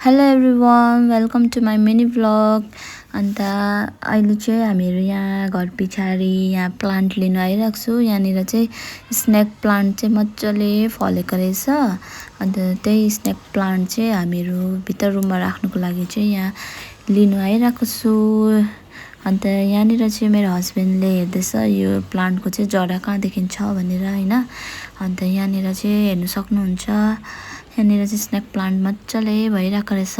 Hello everyone, welcome to my mini vlog. अन्त अहिले चाहिँ हामीहरू यहाँ घर पछाडि यहाँ प्लान्ट लिन आइरहेको छु। यहाँनिर चाहिँ स्नेक प्लान्ट चाहिँ मजाले फलेको रहेछ। अन्त त्यही स्नेक प्लान्ट चाहिँ हामीहरू भित्र रुममा राख्नुको लागि चाहिँ यहाँ लिनु आइरहेको छु। अन्त यहाँनिर चाहिँ मेरो हस्बेन्डले हेर्दैछ यो प्लान्टको चाहिँ जरा कहाँदेखि छ भनेर हैन। अन्त यहाँनिर चाहिँ हेर्नु सक्नुहुन्छ, यहाँनिर चाहिँ स्नेक प्लान्ट मजाले भइरहेको रहेछ।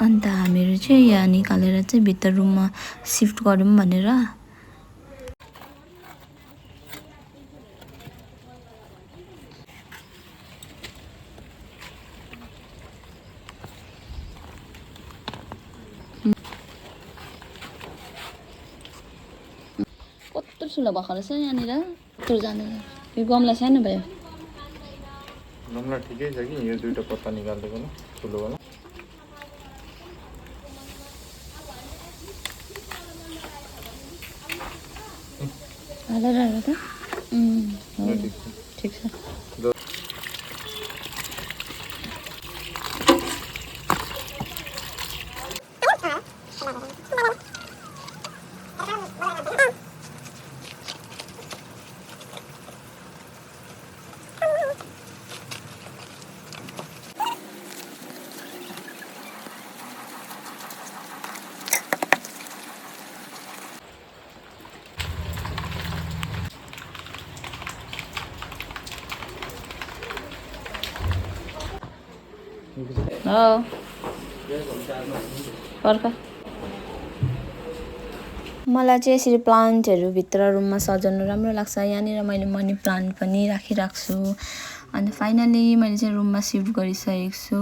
अन्त हामीहरू चाहिँ यहाँ निकालेर चाहिँ भित्र रुममा सिफ्ट गरौँ भनेर। कत्रो ठुलो भएको रहेछ यहाँनिर, कत्रो जाने यो गमला सानो भयो। गमला ठिकै छ कि यो दुईटा पत्ता निकाल्दिएको न ठुलो वाला। हालेर त ठिक छ। मलाई चाहिँ यसरी प्लान्टहरू भित्र रुममा सजाउनु राम्रो लाग्छ। यहाँनिर मैले मनी प्लान्ट पनि राखिराख्छु। अन्त फाइनली मैले चाहिँ रुममा सिफ्ट गरिसकेको छु।